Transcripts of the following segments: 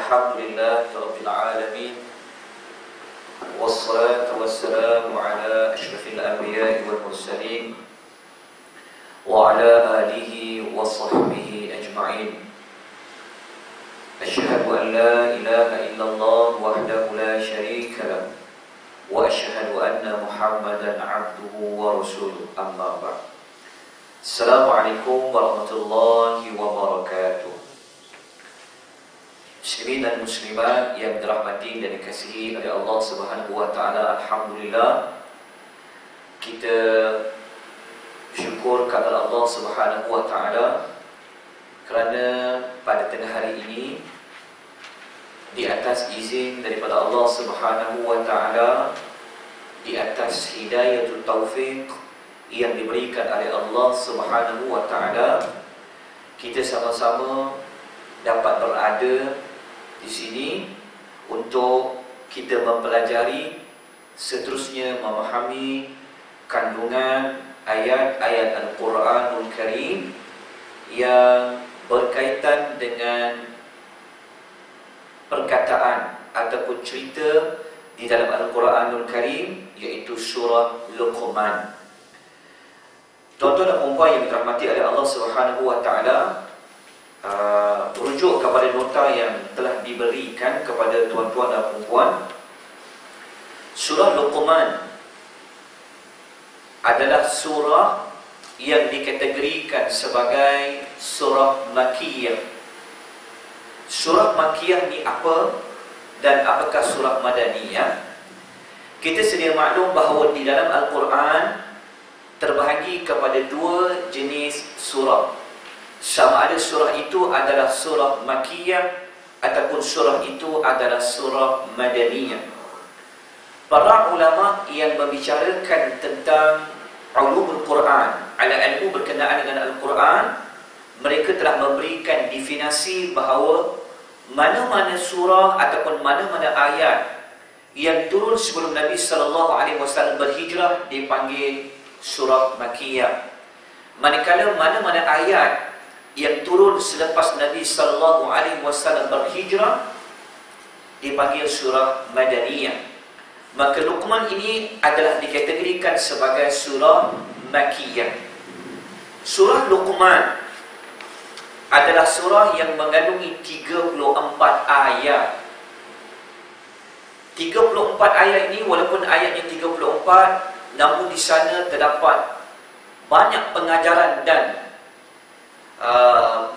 Alhamdulillah Rabbil Alamin. Wassalatu wassalamu ala ashrafil anbiya'i wal mursalin wa ala alihi wa sahbihi ajma'in. Asyhadu an la ilaha illallah wahdahu la syarika lah wa asyhadu anna Muhammadan abduhu wa rasuluh. Amma ba'd. Assalamualaikum warahmatullahi wabarakatuh. Muslimin dan muslimat yang dirahmati dan dikasihi oleh Allah Subhanahu wa taala, alhamdulillah kita bersyukur kepada Allah Subhanahu wa taala kerana pada tengah hari ini di atas izin daripada Allah Subhanahu wa taala, di atas hidayatul taufik yang diberikan oleh Allah Subhanahu wa taala, kita sama-sama dapat berada di sini untuk kita mempelajari, seterusnya memahami kandungan ayat-ayat Al-Quranul Karim yang berkaitan dengan perkataan ataupun cerita di dalam Al-Quranul Karim, iaitu surah Luqman. Tuan-tuan dan puan yang dirahmati oleh Allah Subhanahu wa taala, merujuk kepada nota yang telah diberikan kepada tuan-tuan dan puan, surah Luqman adalah surah yang dikategorikan sebagai surah Makkiyah. Surah Makkiyah ni apa dan apakah surah Madaniyah? Kita sedia maklum bahawa di dalam Al-Quran terbahagi kepada dua jenis surah. Sama ada surah itu adalah surah Makkiyah ataupun surah itu adalah surah Madaniyah. Para ulama yang membicarakan tentang ulumul Quran, ilmu berkenaan dengan Al-Quran, mereka telah memberikan definisi bahawa mana-mana surah ataupun mana-mana ayat yang turun sebelum Nabi SAW berhijrah dipanggil surah Makkiyah. Manakala mana-mana ayat yang turun selepas Nabi SAW berhijrah dipanggil surah Madaniyah. Maka Luqman ini adalah dikategorikan sebagai surah Makkiyah. Surah Luqman adalah surah yang mengandungi 34 ayat. 34 ayat ini, walaupun ayatnya 34, namun di sana terdapat banyak pengajaran dan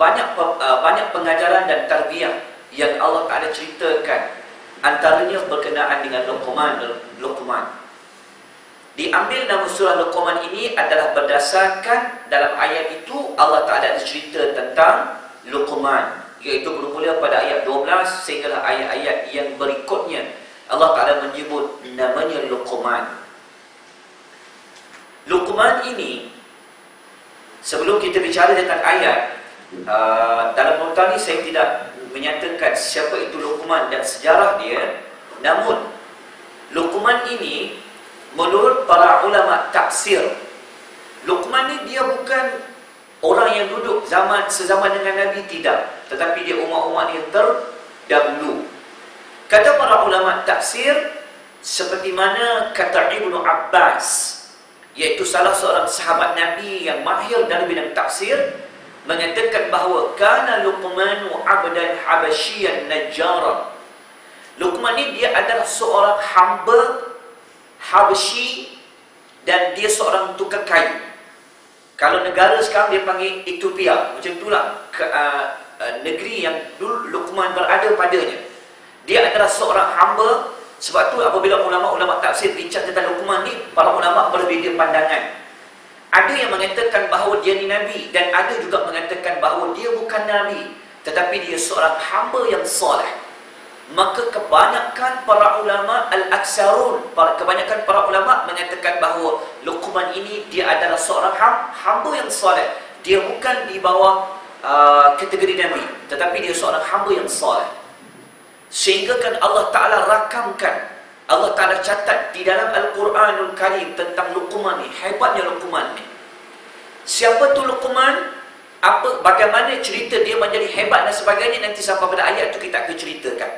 banyak pengajaran dan tarbiyah yang Allah Ta'ala ceritakan. Antaranya berkenaan dengan Luqman. Diambil nama surah Luqman ini adalah berdasarkan dalam ayat itu Allah Ta'ala ada cerita tentang Luqman, iaitu bermula pada ayat 12 sehinggalah ayat-ayat yang berikutnya Allah Ta'ala menyebut namanya Luqman. Luqman ini, sebelum kita bicara tentang ayat, dalam nota ni saya tidak menyatakan siapa itu Luqman dan sejarah dia. Namun Luqman ini menurut para ulama tafsir, Luqman ni dia bukan orang yang duduk sezaman dengan Nabi, tidak, tetapi dia umat-umat yang terdahulu. Kata para ulama tafsir, seperti mana kata Ibnu Abbas, iaitu salah seorang sahabat Nabi yang mahir dalam bidang tafsir, mengatakan bahawa kana Luqmanu abdan habasyian najjara. Luqman ni dia adalah seorang hamba Habasyi dan dia seorang tukang kayu. Kalau negara sekarang dia panggil Ethiopia, macam itulah negeri yang dulu Luqman berada padanya. Dia adalah seorang hamba. Sebab tu apabila ulama-ulama tafsir bincang tentang Luqman ni, para ulama berbeza pandangan. Ada yang mengatakan bahawa dia ni Nabi, dan ada juga mengatakan bahawa dia bukan Nabi, tetapi dia seorang hamba yang soleh. Maka kebanyakan para ulama al-aksarun, kebanyakan para ulama mengatakan bahawa Luqman ini dia adalah seorang hamba yang soleh. Dia bukan di bawah kategori Nabi, tetapi dia seorang hamba yang soleh. Sehingga kan Allah Ta'ala rakamkan, Allah Ta'ala catat di dalam Al-Quranul Karim tentang Luqman ni. Hebatnya Luqman ni. Siapa tu Luqman? bagaimana cerita dia menjadi hebat dan sebagainya, nanti sampai pada ayat itu kita akan ceritakan.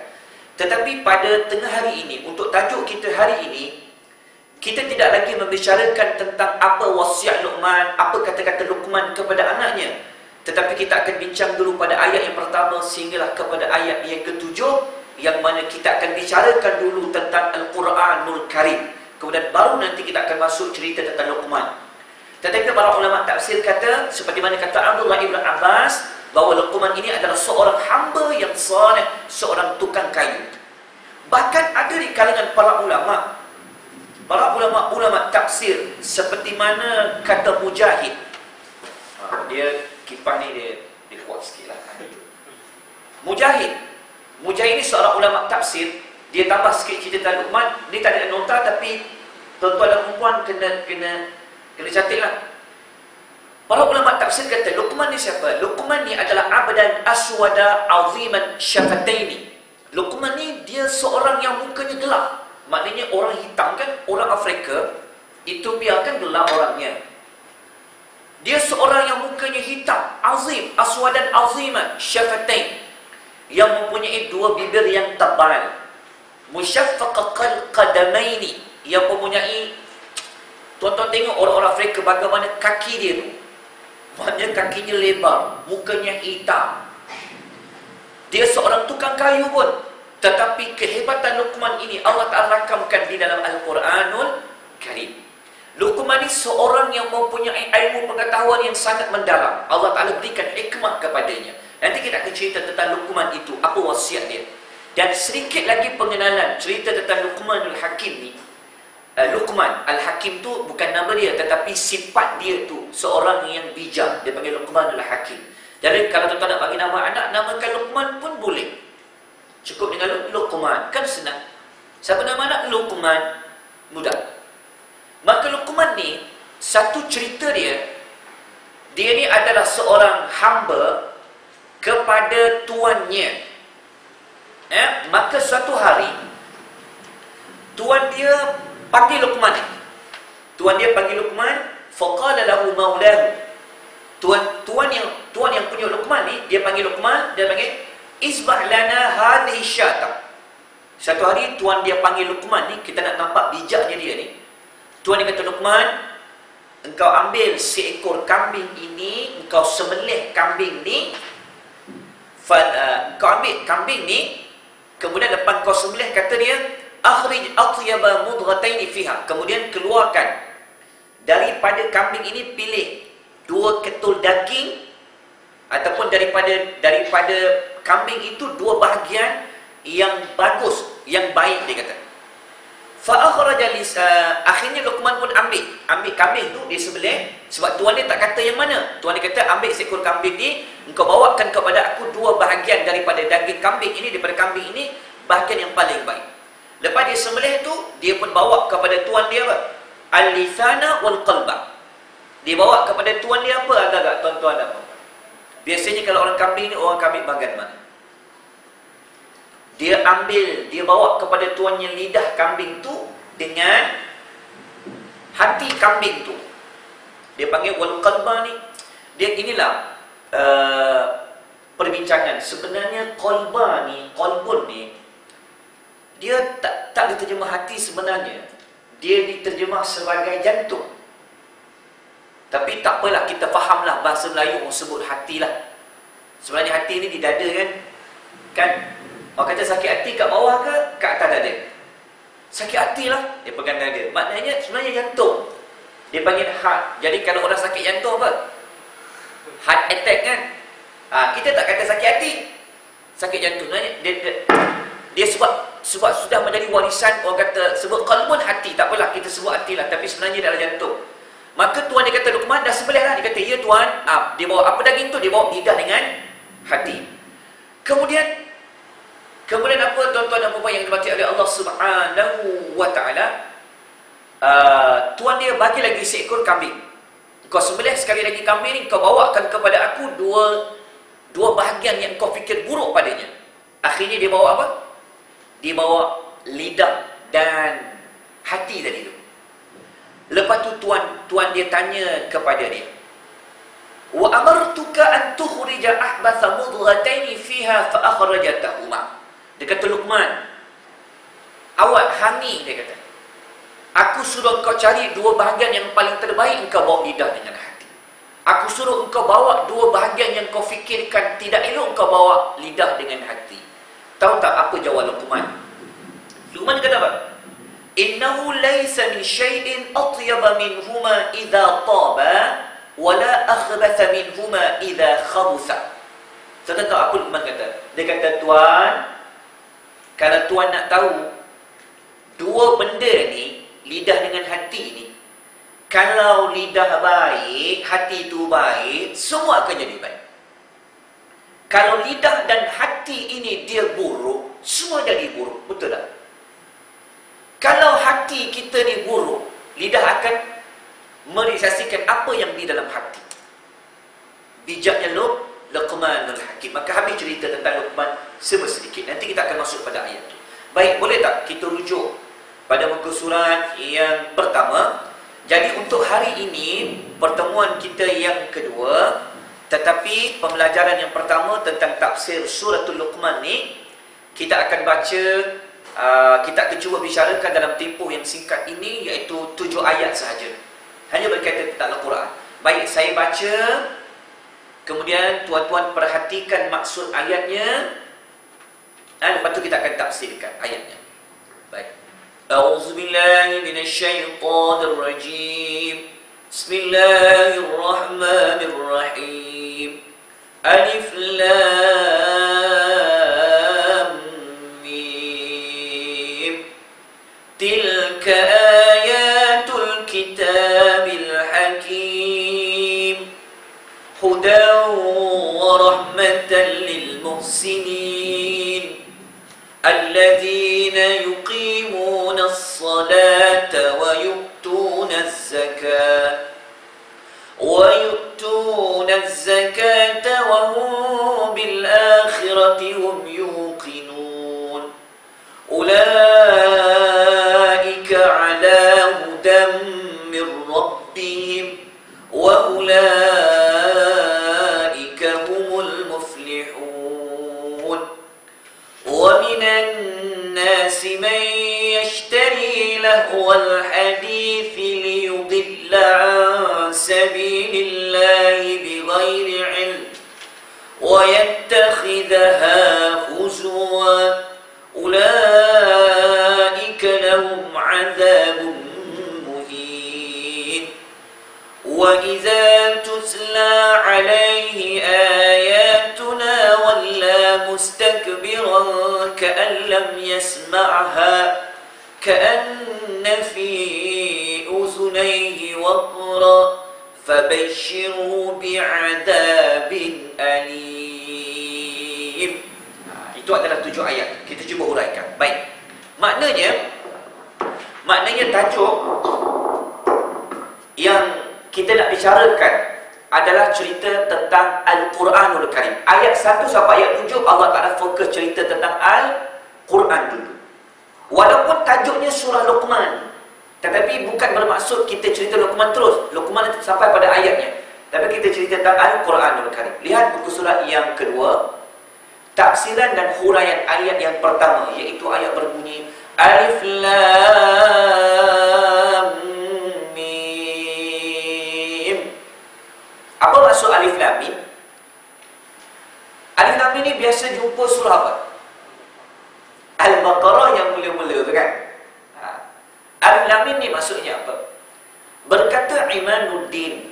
Tetapi pada tengah hari ini, untuk tajuk kita hari ini, kita tidak lagi membicarakan tentang apa wasiat Luqman, apa kata-kata Luqman kepada anaknya. Tetapi kita akan bincang dulu pada ayat yang pertama sehinggalah kepada ayat yang ketujuh, yang mana kita akan bicarakan dulu tentang Al-Quranul Karim. Kemudian baru nanti kita akan masuk cerita tentang Luqman. Tetapi para ulama tafsir kata, seperti mana kata Abdullah ibn Abbas, bahawa Luqman ini adalah seorang hamba yang saleh, seorang tukang kayu. Bahkan ada di kalangan para ulama tafsir, seperti mana kata Mujahid. Dia kipas ni dia kuat sikit lah. Mujahid ni seorang ulama tafsir. Dia tambah sikit cerita tentang Luqman. Ni tak ada nota, tapi tuan-tuan dan perempuan kena cantiklah. Para ulama tafsir kata Luqman ni siapa? Luqman ni adalah abdan aswada aziman syafataini. Luqman ni dia seorang yang mukanya gelap. Maknanya orang hitam kan, orang Afrika itu biarkan gelap orangnya. Dia seorang yang mukanya hitam, azim, aswadan aziman syafatain, yang mempunyai dua bibir yang tebal. Musyaffaqal qadamaini, yang mempunyai, tuan-tuan tengok orang-orang Afrika bagaimana kaki dia tu. Maknanya kakinya lebar, mukanya hitam. Dia seorang tukang kayu pun. Tetapi kehebatan Luqman ini Allah Ta'ala rakamkan di dalam Al-Quranul Karim. Luqman ini seorang yang mempunyai ilmu pengetahuan yang sangat mendalam. Allah Ta'ala berikan hikmah kepadanya. Nanti kita akan cerita tentang Luqman itu, apa wasiat dia. Dan sedikit lagi pengenalan cerita tentang Luqmanul Hakim ni. Luqman Al-Hakim tu bukan nama dia, tetapi sifat dia tu seorang yang bijak. Dia panggil Luqman Al-Hakim. Jadi kalau tuan-tuan nak bagi nama anak, namakan Luqman pun boleh. Cukup dengan Luqman, kan senang. Siapa nama anak? Luqman, mudah. Maka Luqman ni, satu cerita dia ni adalah seorang hamba kepada tuannya. Maka suatu hari tuan dia panggil Luqman. Tuan dia panggil Luqman, faqala lahu maulahu. Tuan yang punya Luqman ni, dia panggil Luqman, dia panggil, isbah lana hadhihi syata. Satu hari tuan dia panggil Luqman ni, kita nak nampak bijaknya dia ni. Tuan dia kata, Luqman, engkau ambil seekor kambing ini, engkau sembelih kambing ni, kau ambil kambing ni, kemudian lepas kau sembelih, kata dia, akhrij atyaba mudghataini fiha. Kemudian keluarkan daripada kambing ini, pilih 2 ketul daging, ataupun daripada kambing itu 2 bahagian yang bagus, yang baik, dia kata. Fa akhraja akhirnya Luqman pun ambil kambing tu, dia sembelih. Sebab tuan dia tak kata yang mana. Tuan dia kata, ambil seekor kambing ni, engkau bawakan kepada aku 2 bahagian daripada daging kambing ini, daripada kambing ini, bahagian yang paling baik. Lepas dia sembelih tu, dia pun bawa kepada tuan dia apa? Al-lithana wal qalba. Dia bawa kepada tuan dia apa? Agak-agak tuan-tuan apa? Biasanya kalau orang kambing ni, orang kambing bahagian mana? Dia bawa kepada tuannya lidah kambing tu dengan hati kambing tu. Dia panggil wal qalba ni. Dia inilah perbincangan. Sebenarnya qalbun ni, dia tak diterjemah hati sebenarnya. Dia diterjemah sebagai jantung. Tapi tak apalah, kita fahamlah bahasa Melayu orang sebut hati lah. Sebenarnya hati ni di dada kan? Orang kata sakit hati kat bawah ke kat atas dada? Sakit hati lah, dia pegang dada. Maknanya sebenarnya jantung. Dia panggil heart. Jadi kalau orang sakit jantung apa? Heart attack kan? Kita tak kata sakit hati, sakit jantung. Dia sebab sudah menjadi warisan, orang kata sebut qalbun hati, tak apalah kita sebut hati lah, tapi sebenarnya dia adalah jantung. Maka tuan dia kata, Luqman dah sembelih lah. Dia kata, ya tuan. Dia bawa apa daging tu? Dia bawa lidah dengan hati. Kemudian apa tuan-tuan dan puan yang dirahmati oleh Allah Subhanahu wa Ta'ala? Tuan dia bagi lagi seekor kambing. Kau sembelih sekali lagi kambing ni, kau bawakan kepada aku dua bahagian yang kau fikir buruk padanya. Akhirnya dia bawa apa? Dia bawa lidah dan hati tadi tu. Lepas tu tuan dia tanya kepada dia, Wa amartuka an tukhrija ahbatha mudghataini fiha fa akhrajatahuma. Dia kata Luqman, awak Hani, dia kata, aku suruh engkau cari dua bahagian yang paling terbaik, engkau bawa lidah dengan hati. Aku suruh engkau bawa dua bahagian yang kau fikirkan tidak elok, engkau bawa lidah dengan hati. Tahu tak apa jawab Luqman? Luqman kata apa? Innahu laysa min syai'in atyaba minhuma idza taba wala akhbatha minhuma idza khabutha. Tahu tak apa Luqman kata? Dia kata, Tuan, kalau Tuan nak tahu dua benda ni, lidah dengan hati ni, kalau lidah baik, hati tu baik, semua akan jadi baik. Kalau lidah dan hati ini dia buruk, semua jadi buruk. Betul tak? Kalau hati kita ni buruk, lidah akan merealisasikan apa yang di dalam hati. Bijaknya Luqmanul Hakim. Maka habis cerita tentang Luqman sedikit. Nanti kita akan masuk pada ayat tu. Baik, boleh tak kita rujuk pada muka surat yang pertama? Jadi untuk hari ini, pertemuan kita yang kedua, tetapi pembelajaran yang pertama tentang tafsir suratul Luqman ni, kita akan baca, kita akan cuba bicarakan dalam tempoh yang singkat ini, iaitu 7 ayat sahaja. Hanya berkaitan tentang Al-Quran. Baik, saya baca, kemudian tuan-tuan perhatikan maksud ayatnya, dan lepas tu kita akan tafsirkan ayatnya. Baik. أعوذ بالله من الشيطان الرجيم بسم الله الرحمن الرحيم ألف لام ميم تلك آيات الكتاب الحكيم هدى ورحمة للمحسنين الذين يقيمون الصلاة ويؤتون الزكاة وهم بالآخرة هم يوقنون أولئك على هدى من ربهم وأولئك هم المفلحون ومن الناس من يشتري لهو الحديث ليضل عن سبيل الله بغير علم ويتخذها هزوا أولئك لهم عذاب مهين وإذا تتلى عليه آياتنا ولى مستكبرا كأن لم يسمعها كأن في أذنيه وقرا فبشروا بعذاب أليم. Itu adalah 7 ayat. Kita cuba huraikan. Baik. Maknanya tajuk yang kita nak bicarakan adalah cerita tentang Al-Quranul Karim. Ayat 1 sampai ayat 7 Allah Ta'ala fokus cerita tentang Al-Quran dulu. Walaupun tajuknya surah Luqman, tetapi bukan bermaksud kita cerita Luqman terus. Luqman sampai pada ayatnya. Tapi kita cerita tentang Al-Quranul Karim. Lihat buku surat yang kedua, tafsiran dan huraian ayat yang pertama, iaitu ayat berbunyi Alif Lam Mim. Apa maksud Alif Lam Mim? Alif Lam Mim ni biasa jumpa surah apa? Al-Baqarah yang mula-mula tu kan? Alif Lam Mim ni maksudnya apa? Berkata Imanuddin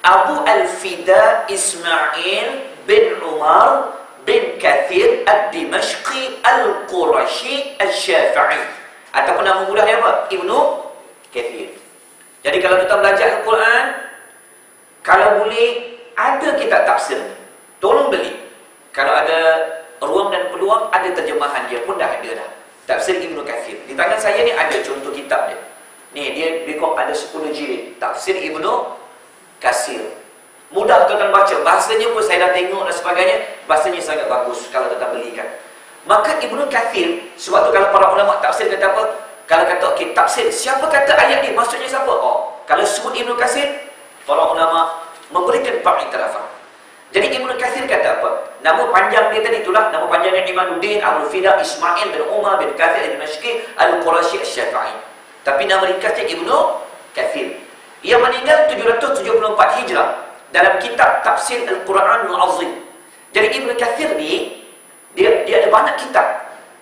Abu Al-Fida Ismail bin Umar bin Kathir Ad-Dimashqi Al-Qurashi Al-Syafi'i, ataupun nama mudah dia apa? Ibnu Kathir. Jadi kalau kita belajar Al-Quran, kalau boleh ada kitab tafsir, tolong beli. Kalau ada ruang dan peluang, ada terjemahan dia pun dah ada dah. Tafsir Ibnu Kathir. Di tangan saya ni ada contoh kitab dia. Ni dia ada 10 jilid. Tafsir Ibnu Kathir. Mudah tuan-tuan baca. Bahasanya pun saya dah tengok dan sebagainya. Bahasanya sangat bagus kalau tuan-tuan belikan. Maka Ibnu Kathir, sebab tu kalau para ulama tafsir kata apa? Kalau kata okey tafsir, siapa kata ayat ni? Maksudnya siapa? Oh, kalau sebut Ibnu Kathir, para ulama memberikan pengiktirafan. Jadi Ibnu Katsir kata apa? Nama panjang dia tadi itulah, nama panjangnya Imaduddin Al-Fida Ismail bin Umar bin Katsir Al-Dimashqi Al-Qurashi Asy-Syafi'i. Tapi nama ringkasnya Ibnu Katsir. Ia meninggal 774 Hijrah dalam kitab Tafsir Al-Quranul Azim. Jadi Ibnu Katsir ni dia ada banyak kitab.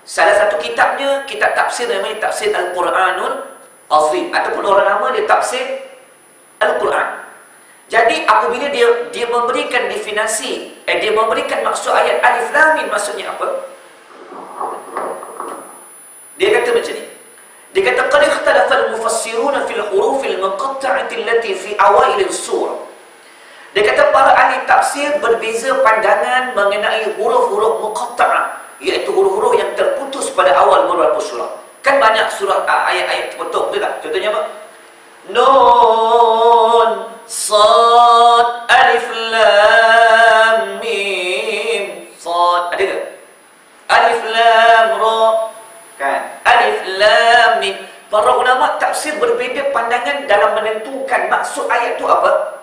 Salah satu kitabnya kitab tafsir namanya Tafsir Al-Quranul Azim, ataupun orang nama dia Tafsir Al-Quran. Jadi apabila dia memberikan definisi, dia memberikan maksud ayat Alif Lam Mim, maksudnya apa? Dia kata macam ni. Dia kata qad ikhtalafa al-mufassiruna fil huruf al-muqatta'ati allati fi awail as-surah. Dia kata para ahli tafsir berbeza pandangan mengenai huruf-huruf muqatta'ah, iaitu huruf-huruf yang terputus pada awal beberapa surah. Kan banyak surah ayat-ayat terputus, betul tak? Contohnya apa? Nun, Sad, Alif Lam Mim, Sad. Ada ke? Alif Lam Ra. Kan? Alif Lam Mim. Para ulama tafsir berbeza pandangan dalam menentukan maksud ayat itu apa.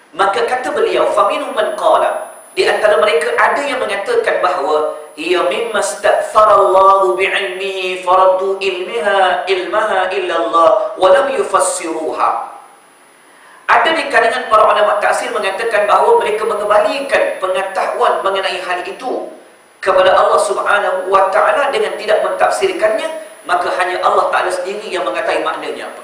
Maka kata beliau, faminhum man qala, di antara mereka ada yang mengatakan bahawa hiya mimma sta'thara Allah bi'ilmihi faraddu ilmaha illa Allah wa lam yufassiruha. Ada di kalangan para ulama tafsir mengatakan bahawa mereka mengembalikan pengetahuan mengenai hal itu kepada Allah Subhanahu wa taala dengan tidak mentafsirkannya, maka hanya Allah Taala sendiri yang mengetahui maknanya apa.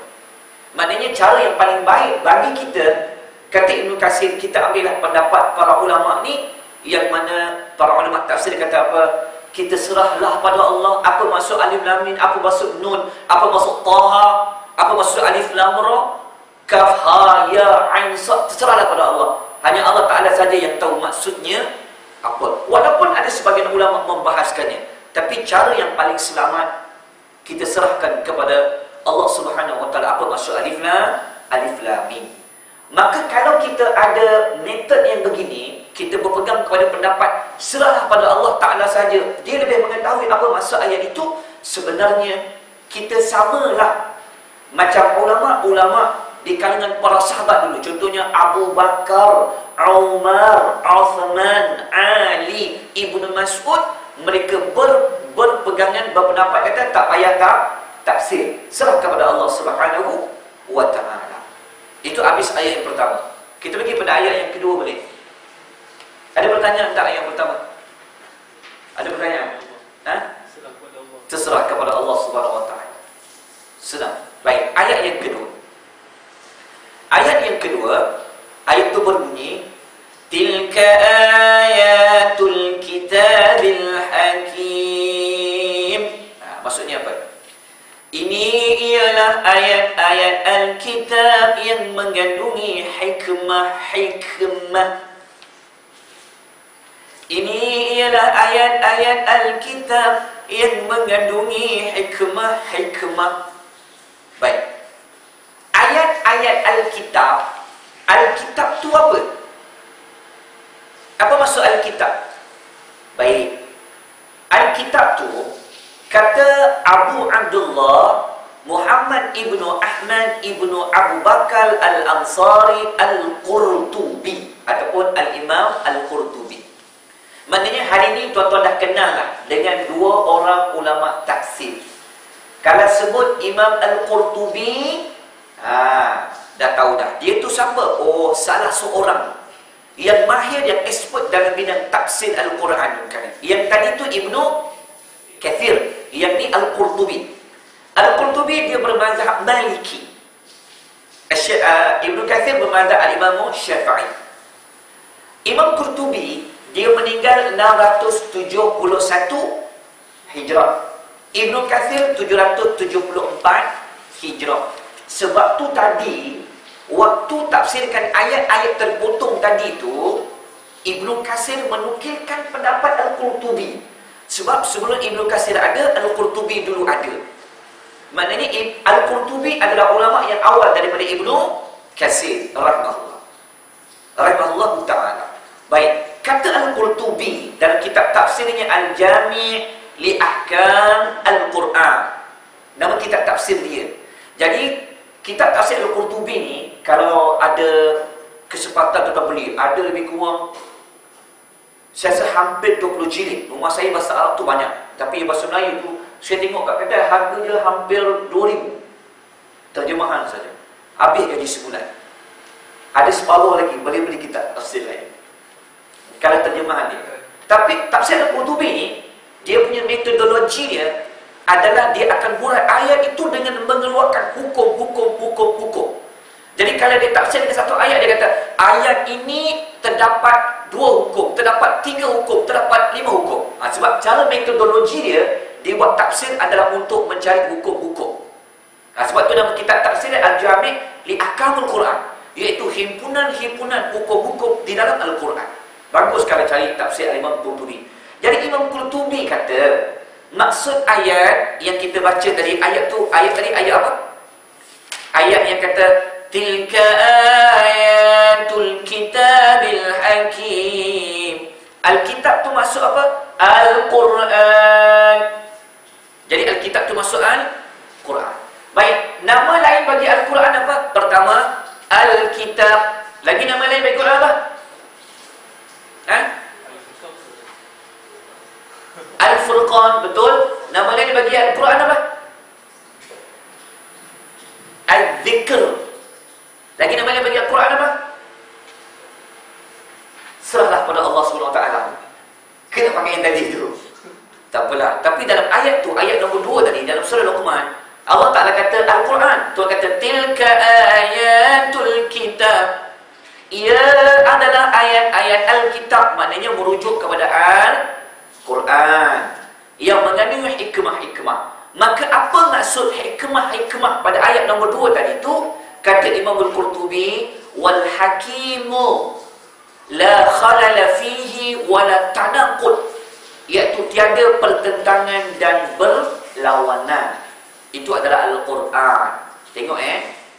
Maknanya cara yang paling baik bagi kita, kata Ibnu Katsir, kita ambillah pendapat para ulama ni, yang mana para ulama tafsir kata apa? Kita serahlah pada Allah. Apa maksud Alif Lam Mim, apa maksud Nun, apa maksud Taha, apa maksud Alif Lam Ra, Kaf Ha Ya Ain Sad, terserahlah pada Allah. Hanya Allah Taala saja yang tahu maksudnya apa. Walaupun ada sebagian ulama membahaskannya, tapi cara yang paling selamat kita serahkan kepada Allah Subhanahu wa taala apa maksud Alif Lam Mim. Maka kalau kita ada metod yang begini, kita berpegang kepada pendapat serahlah pada Allah Ta'ala saja, dia lebih mengetahui apa maksud ayat itu, sebenarnya kita samalah macam ulama-ulama di kalangan para sahabat dulu. Contohnya Abu Bakar, Umar, Uthman, Ali, Ibnu Mas'ud, mereka berpegangan berpendapat kata tak payah tafsir, serah kepada Allah Subhanahu wa taala. Itu habis ayat yang pertama. Kita pergi pada ayat yang kedua boleh? Ada pertanyaan tak ayat yang pertama? Ada pertanyaan? Ha? Terserah kepada Allah Subhanahu wa taala. Senang. Baik, ayat yang kedua. Ayat yang kedua, ayat itu berbunyi, tilka ayatul kitabil hakim. Maksudnya apa? Ini ialah ayat-ayat Alkitab yang mengandungi hikmah-hikmah. Ini ialah ayat-ayat Alkitab yang mengandungi hikmah-hikmah. Baik. Ayat-ayat Alkitab. Alkitab tu apa? Apa maksud Alkitab? Baik. Alkitab tu, kata Abu Abdullah Muhammad ibnu Ahmad ibnu Abu Bakar Al-Ansari Al-Qurtubi, ataupun Al-Imam Al-Qurtubi. Maknanya hari ini tuan-tuan dah kenal lah dengan dua orang ulama tafsir. Kalau sebut Imam Al-Qurtubi, dah tahu dah dia tu siapa. Oh, salah seorang yang mahir, yang expert dalam bidang tafsir Al-Quran. Yang tadi tu Ibnu Katsir, yang ni Al-Qurtubi. Al-Qurtubi dia bermazhab Maliki. Ibnu Katsir bermazhab Al-Imam Syafi'i. Imam Qurtubi dia meninggal 671 Hijrah. Ibnu Katsir 774 Hijrah. Sebab tu tadi waktu tafsirkan ayat-ayat terpotong tadi tu, Ibnu Katsir menukilkan pendapat Al-Qurtubi. Sebab sebelum Ibnu Katsir ada, Al-Qurtubi dulu ada. Maknanya Al-Qurtubi adalah ulama yang awal daripada Ibnu Katsir rahimahullah ta'ala. Baik, kata Al-Qurtubi dalam kitab tafsirnya Al-Jami' li Ahkam Al-Quran, nama kitab tafsir dia. Jadi kitab tafsir Al-Qurtubi ni, kalau ada kesempatan tuan beli, ada lebih kurang saya rasa hampir 20 jilid. Rumah saya bahasa Arab tu banyak, tapi bahasa Melayu tu saya tengok kat kedai harganya hampir 2,000 terjemahan saja. Habis gaji sebulan. Ada separuh lagi boleh beli kitab tafsir lain kalau terjemahan dia. Tapi tafsir Al-Qurtubi ni, dia punya metodologi dia adalah dia akan hurai ayat itu dengan mengeluarkan hukum. Jadi kalau dia tafsir dengan satu ayat, dia kata ayat ini terdapat 2 hukum, terdapat 3 hukum, terdapat 5 hukum. Sebab cara metodologi dia buat tafsir adalah untuk mencari hukum-hukum. Sebab tu nama kitab tafsir Al-Jami' li Ahkamul Quran, iaitu himpunan-himpunan hukum-hukum di dalam Al-Quran. Bagus kalau cari tafsir Imam Qurtubi. Jadi Imam Qurtubi kata, maksud ayat yang kita baca tadi, ayat apa? Ayat yang kata tilka ayatul kitabil hakim. Al-kitab tu maksud apa? Al-Quran. Jadi Al-kitab tu maksud Al-Quran. Baik, nama lain bagi Al-Quran apa? Pertama, Al-kitab. Lagi nama lain bagi Quran apa? Al-Furqan, betul. Nama lain bagi Al-Quran apa? Al-Zikr. Lagi nama lain bagi Al-Quran apa? Serahlah pada Allah SWT. Kena pakai yang tadi tu. Tak apalah. Tapi dalam ayat tu, ayat nombor 2 tadi, dalam surah Luqman, Allah Ta'ala kata Al-Quran. Tuhan kata tilka ayatul kitab. Ia adalah ayat-ayat Al-Kitab, maknanya merujuk kepada Al-Quran yang mengandung hikmah-hikmah. Maka apa maksud hikmah-hikmah pada ayat nombor 2 tadi itu? Kata Imam Al-Qurtubi, wal hakimu la khalala fihi wala tanaqud, iaitu tiada pertentangan dan berlawanan. Itu adalah Al-Quran. Tengok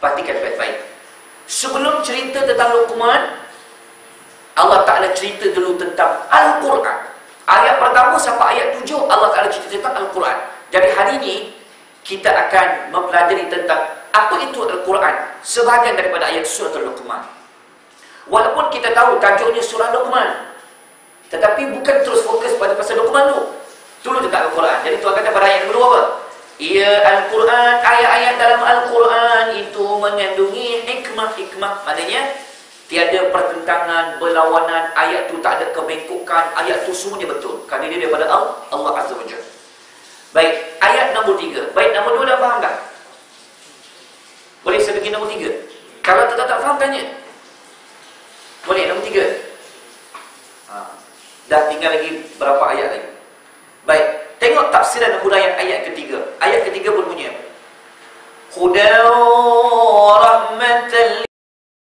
perhatikan baik-baik. Sebelum cerita tentang Luqman, Allah Ta'ala cerita dulu tentang Al-Quran. Ayat pertama sampai ayat 7 Allah Ta'ala cerita tentang Al-Quran. Jadi hari ini kita akan mempelajari tentang apa itu Al-Quran, sebahagian daripada ayat surah Luqman. Walaupun kita tahu tajuknya surah Luqman, tetapi bukan terus fokus pada pasal Luqman tu. Dulu tentang Al-Quran. Jadi Tuhan kata pada ayat kedua apa? Ya Al-Quran, ayat-ayat dalam Al-Quran itu mengandungi hikmah-hikmah. Maknanya tiada pertentangan, berlawanan. Ayat tu tak ada kebengkokan. Ayat tu semuanya betul, kerana dia daripada Allah Azza wa Jalla. Baik, ayat nombor 3. Baik, nombor 2 dah faham tak? Boleh saya bagi nombor 3? Kalau tak faham, tanya. Boleh, nombor 3. Dah tinggal lagi berapa ayat lagi. Baik, tengok tafsiran huraian ayat ketiga. Ayat ketiga berbunyi apa? Hudaw